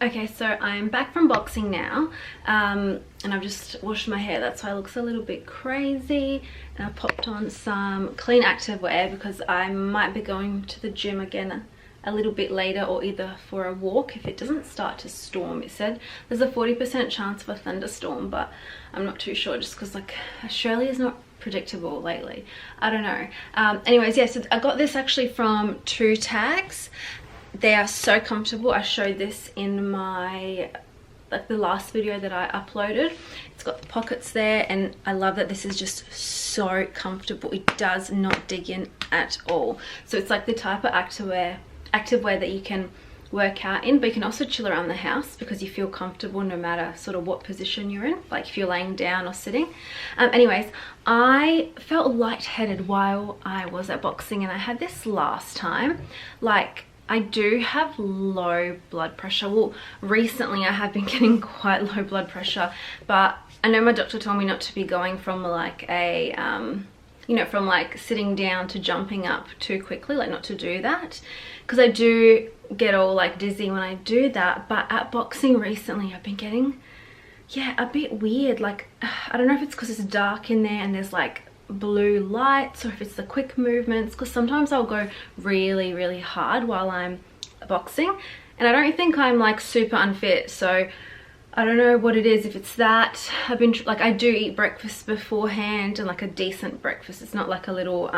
Okay, so I'm back from boxing now, and I've just washed my hair. That's why it looks a little bit crazy. And I popped on some clean activewear because I might be going to the gym again a little bit later, or either for a walk if it doesn't start to storm. It said there's a 40% chance of a thunderstorm, but I'm not too sure, just because like Australia's not predictable lately. I don't know. Anyways, yeah, so I got this actually from Two Tags. They are so comfortable. I showed this in my the last video that I uploaded. It's got the pockets there, and I love that this is just so comfortable. It does not dig in at all. So it's like the type of activewear that you can work out in, but you can also chill around the house because you feel comfortable no matter sort of what position you're in, like if you're laying down or sitting. Anyways, I felt lightheaded while I was at boxing, and I had this last time. Like, I do have low blood pressure. Well, recently I have been getting quite low blood pressure, but I know my doctor told me not to be going from like a you know, from like sitting down to jumping up too quickly, like not to do that, because I do get all like dizzy when I do that. But at boxing recently I've been getting, yeah, a bit weird. Like, I don't know if it's because it's dark in there and there's like blue lights, or if it's the quick movements, because sometimes I'll go really hard while I'm boxing, and I don't think I'm like super unfit, so I don't know what it is, if it's that. I've been like, I do eat breakfast beforehand, and like a decent breakfast. It's not like a little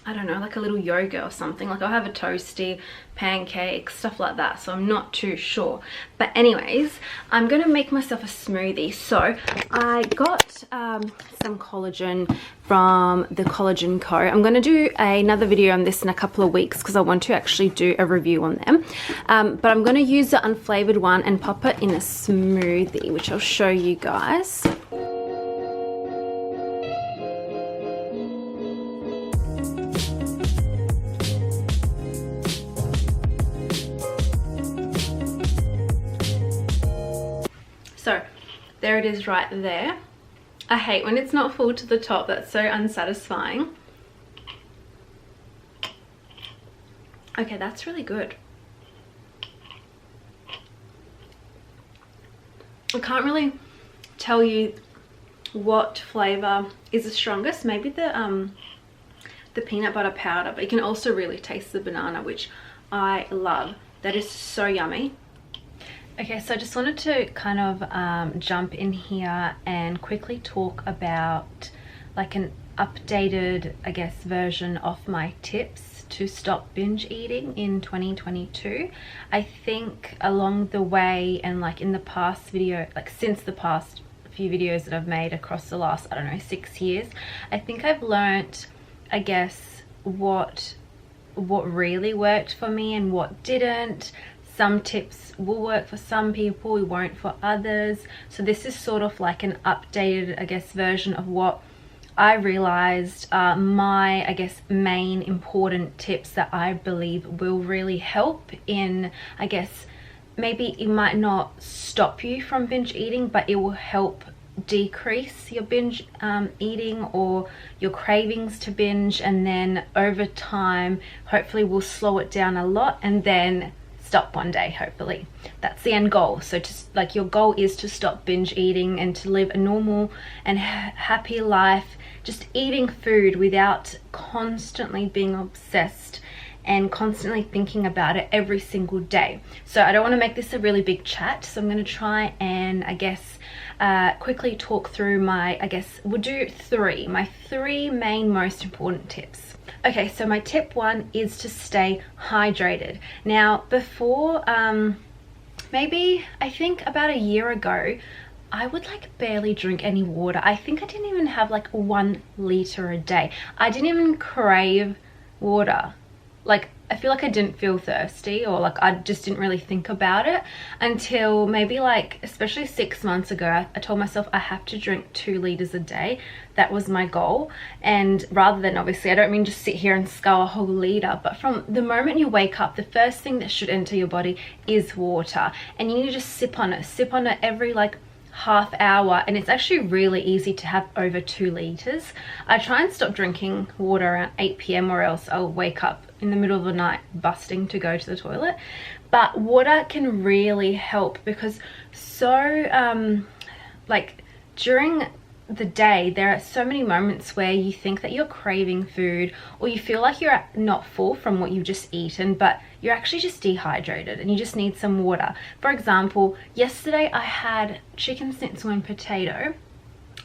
I don't know, like a little yogurt or something. Like I'll have a toasty, pancakes, stuff like that, so I'm not too sure. But anyways, I'm gonna make myself a smoothie. So I got some collagen from the Collagen Co. I'm gonna do another video on this in a couple of weeks because I want to actually do a review on them. But I'm gonna use the unflavored one and pop it in a smoothie, which I'll show you guys. So there it is right there. I hate when it's not full to the top. That's so unsatisfying. Okay, that's really good. I can't really tell you what flavor is the strongest. Maybe the peanut butter powder, but you can also really taste the banana, which I love. That is so yummy. Okay, so I just wanted to kind of jump in here and quickly talk about like an updated, I guess, version of my tips to stop binge eating in 2022. I think along the way, and like in the past video, like since the past few videos that I've made across the last, I don't know, 6 years, I think I've learnt, I guess, what really worked for me and what didn't. Some tips will work for some people, it won't for others. So this is sort of like an updated, I guess, version of what I realized are my, I guess, main important tips that I believe will really help in, I guess, maybe it might not stop you from binge eating, but it will help decrease your binge eating or your cravings to binge, and then over time hopefully we'll slow it down a lot and then stop one day. Hopefully that's the end goal. So just like, your goal is to stop binge eating and to live a normal and happy life, just eating food without constantly being obsessed and constantly thinking about it every single day. So I don't want to make this a really big chat, so I'm going to try and, I guess, quickly talk through my, I guess we'll do my three main most important tips. Okay, so my tip 1 is to stay hydrated. Now, before, maybe I think about a year ago, I would like barely drink any water. I think I didn't even have like 1 liter a day. I didn't even crave water. Like, I feel like I didn't feel thirsty, or like I just didn't really think about it until maybe like, especially 6 months ago, I told myself I have to drink 2 liters a day. That was my goal. And rather than, obviously, I don't mean just sit here and scull a whole liter, but from the moment you wake up, the first thing that should enter your body is water, and you need to just sip on it every like half hour, and it's actually really easy to have over 2 liters. I try and stop drinking water around 8 p.m. or else I'll wake up in the middle of the night busting to go to the toilet. But water can really help because like during the day there are so many moments where you think that you're craving food, or you feel like you're not full from what you've just eaten, but you're actually just dehydrated and you just need some water. For example, yesterday I had chicken schnitzel and potato,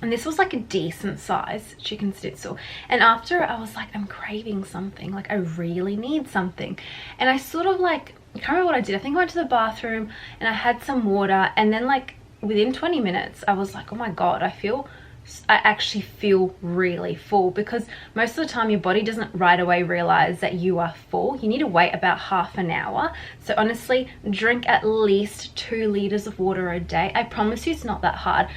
and this was like a decent size chicken schnitzel, and after I was like, I'm craving something, like I really need something. And I sort of like, I can't remember what I did. I think I went to the bathroom and I had some water, and then like within 20 minutes I was like, oh my god, I actually feel really full, because most of the time your body doesn't right away realize that you are full. You need to wait about half an hour. So honestly, drink at least 2 liters of water a day. I promise you it's not that hard.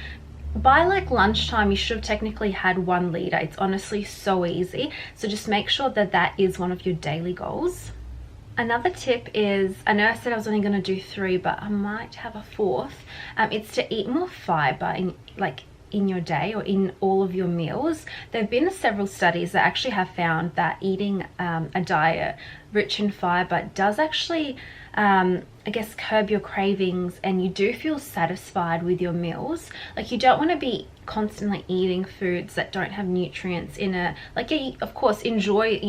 By like lunchtime you should have technically had 1 liter. It's honestly so easy. So just make sure that that is one of your daily goals. Another tip is, I know I said I was only going to do 3, but I might have a 4th. It's to eat more fiber in your day or in all of your meals. There have been several studies that actually have found that eating a diet rich in fiber does actually I guess curb your cravings, and you do feel satisfied with your meals. Like, you don't want to be constantly eating foods that don't have nutrients in it. Like, yeah, of course enjoy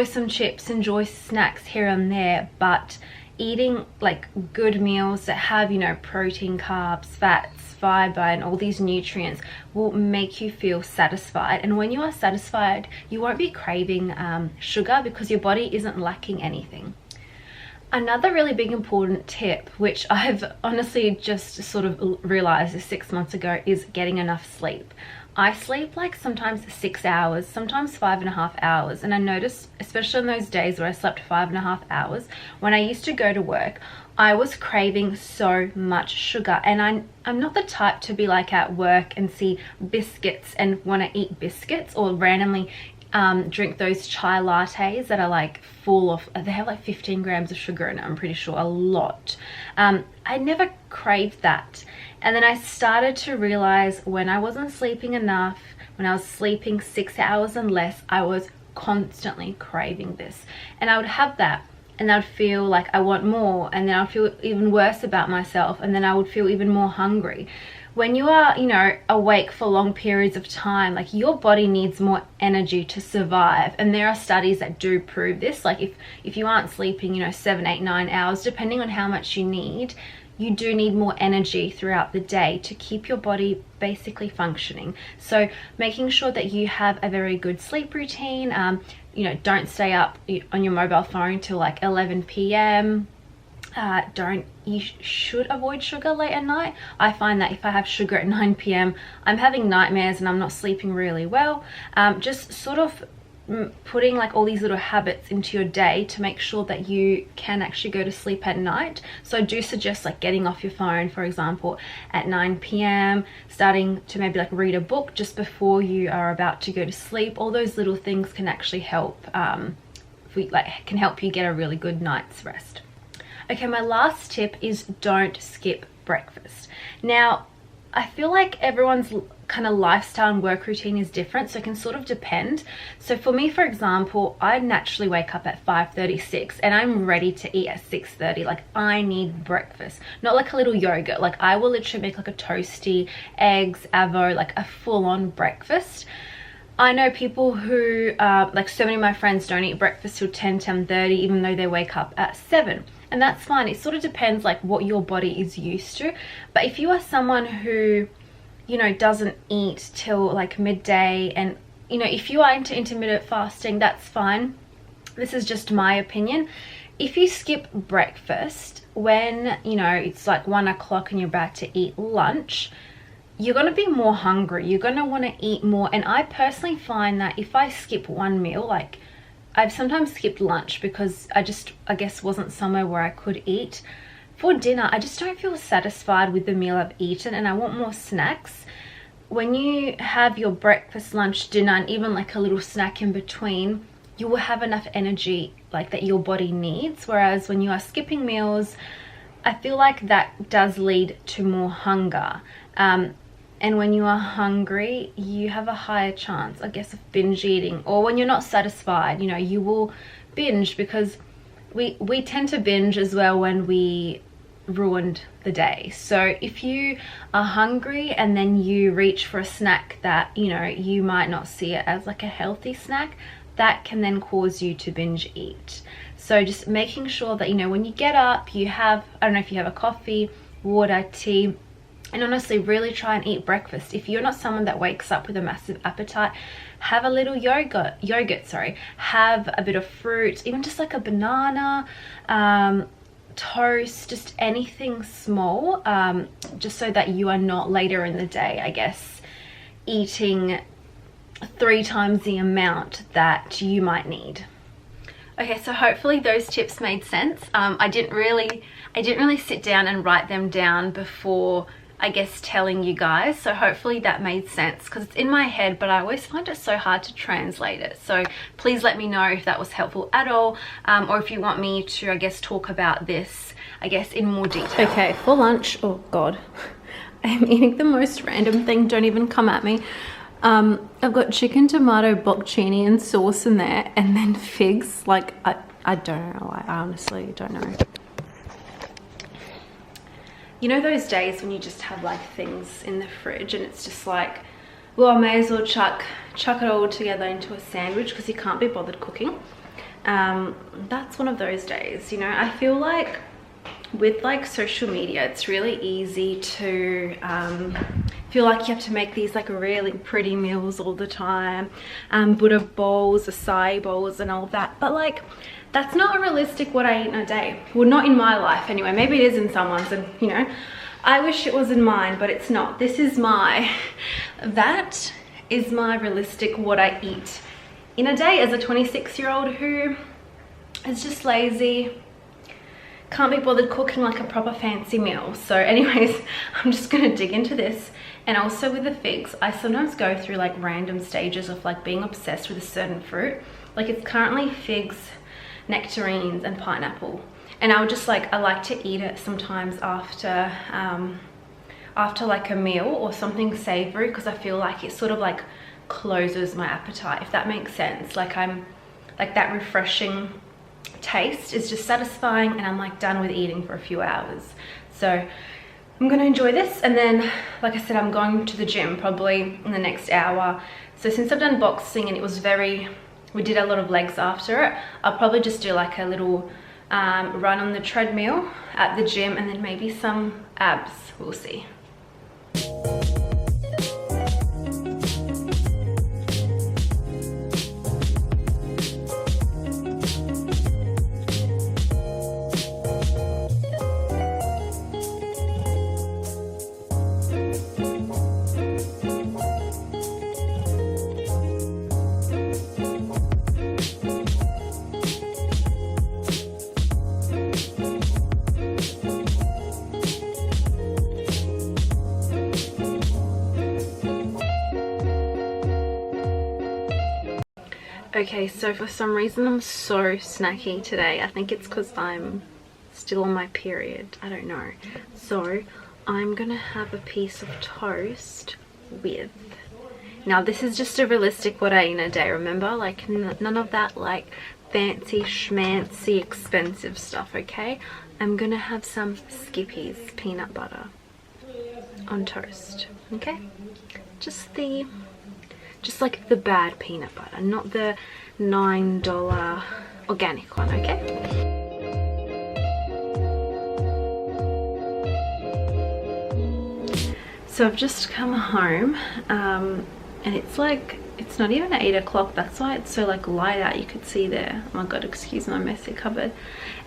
some chips, enjoy snacks here and there, but eating like good meals that have, protein, carbs, fats, fiber, and all these nutrients will make you feel satisfied. And when you are satisfied, you won't be craving sugar, because your body isn't lacking anything. Another really big important tip, which I've honestly just sort of realized 6 months ago, is getting enough sleep. I sleep like sometimes 6 hours, sometimes 5.5 hours. And I noticed, especially in those days where I slept 5.5 hours, when I used to go to work, I was craving so much sugar. And I'm not the type to be like at work and see biscuits and want to eat biscuits, or randomly drink those chai lattes that are like full of, they have like 15 grams of sugar in it, I'm pretty sure, a lot. I never craved that. And then I started to realize when I wasn't sleeping enough, when I was sleeping 6 hours and less, I was constantly craving this. And I would have that, and I would feel like I want more, and then I would feel even worse about myself, and then I would feel even more hungry. When you are, awake for long periods of time, like, your body needs more energy to survive. And there are studies that do prove this. Like, if you aren't sleeping, 7, 8, 9 hours, depending on how much you need, you do need more energy throughout the day to keep your body basically functioning. So making sure that you have a very good sleep routine, don't stay up on your mobile phone till like 11 p.m. You should avoid sugar late at night. I find that if I have sugar at 9 p.m, I'm having nightmares and I'm not sleeping really well. Just sort of putting like all these little habits into your day to make sure that you can actually go to sleep at night. So I do suggest like getting off your phone, for example, at 9 p.m, starting to maybe like read a book just before you are about to go to sleep. All those little things can actually help, can help you get a really good night's rest. Okay, my last tip is don't skip breakfast. Now, I feel like everyone's kind of lifestyle and work routine is different, so it can sort of depend. So for me, for example, I naturally wake up at 5:36 and I'm ready to eat at 6:30. Like, I need breakfast, not like a little yogurt. Like, I will literally make like a toasty, eggs, avo, like a full-on breakfast. I know people who, like so many of my friends don't eat breakfast till 10, 10:30, even though they wake up at 7. And that's fine. It sort of depends like what your body is used to. But if you are someone who, doesn't eat till like midday, and, if you are into intermittent fasting, that's fine. This is just my opinion. If you skip breakfast when, it's like 1 o'clock and you're about to eat lunch, you're going to be more hungry. You're going to want to eat more. And I personally find that if I skip one meal, like, I've sometimes skipped lunch because I guess wasn't somewhere where I could eat. For dinner, I just don't feel satisfied with the meal I've eaten, and I want more snacks. When you have your breakfast, lunch, dinner, and even like a little snack in between, you will have enough energy like that your body needs. Whereas when you are skipping meals, I feel like that does lead to more hunger. And when you are hungry, you have a higher chance, I guess, of binge eating. Or when you're not satisfied, you know, you will binge, because we tend to binge as well when we ruined the day. So if you are hungry and then you reach for a snack that, you know, you might not see it as like a healthy snack, that can then cause you to binge eat. So just making sure that, you know, when you get up, you have, I don't know if you have a coffee, water, tea, and honestly really try and eat breakfast. If you're not someone that wakes up with a massive appetite, have a little yogurt, have a bit of fruit, even just like a banana, toast, just anything small, just so that you are not later in the day, I guess, eating 3 times the amount that you might need. Okay, so hopefully those tips made sense. I didn't really sit down and write them down before, I guess, telling you guys, so hopefully that made sense, because it's in my head, but I always find it so hard to translate it. So please let me know if that was helpful at all, or if you want me to, I guess, talk about this, I guess, in more detail. Okay, for lunch, oh god, I'm eating the most random thing, don't even come at me. I've got chicken, tomato, bocchini and sauce in there, and then figs. Like, I don't know, I honestly don't know. You know those days when you just have like things in the fridge and it's just like, well, I may as well chuck it all together into a sandwich because you can't be bothered cooking. That's one of those days, you know. I feel like with like social media, it's really easy to feel like you have to make these like really pretty meals all the time, Buddha bowls, acai bowls and all of that, but like that's not realistic what I eat in a day. Well, not in my life anyway. Maybe it is in someone's, and you know, I wish it was in mine, but it's not. That is my realistic what I eat in a day as a 26-year-old who is just lazy, can't be bothered cooking like a proper fancy meal. So anyways, I'm just gonna dig into this. And also with the figs, I sometimes go through like random stages of like being obsessed with a certain fruit. Like it's currently figs, nectarines and pineapple, and I would just like, I like to eat it sometimes after like a meal or something savory, because I feel like it sort of like closes my appetite, if that makes sense. Like I'm like, that refreshing taste is just satisfying, and I'm like done with eating for a few hours. So I'm gonna enjoy this, and then like I said, I'm going to the gym probably in the next hour. So since I've done boxing and it was we did a lot of legs after it, I'll probably just do like a little run on the treadmill at the gym, and then maybe some abs, we'll see. Okay, so for some reason I'm so snacky today. I think it's because I'm still on my period. I don't know. So I'm gonna have a piece of toast with, now this is just a realistic what I eat in a day, remember? Like none of that like fancy schmancy expensive stuff, okay? I'm gonna have some Skippies peanut butter on toast, okay? Just like the bad peanut butter, not the $9 organic one, okay? So I've just come home, and it's like, it's not even 8 o'clock, that's why it's so like light out, you could see there. Oh my god, excuse my messy cupboard.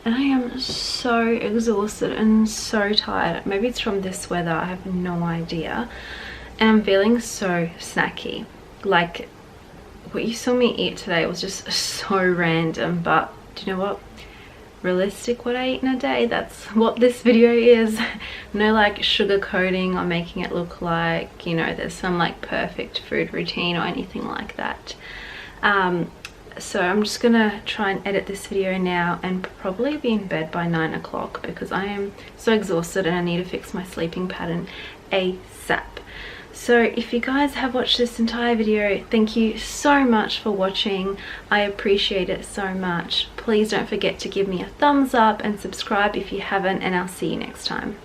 And I am so exhausted and so tired. Maybe it's from this weather, I have no idea. And I'm feeling so snacky. Like what you saw me eat today was just so random, but do you know what? Realistic what I eat in a day, that's what this video is. No like sugarcoating or making it look like, you know, there's some like perfect food routine or anything like that. So I'm just gonna try and edit this video now and probably be in bed by 9 o'clock because I am so exhausted and I need to fix my sleeping pattern ASAP. So if you guys have watched this entire video, thank you so much for watching. I appreciate it so much. Please don't forget to give me a thumbs up and subscribe if you haven't, and I'll see you next time.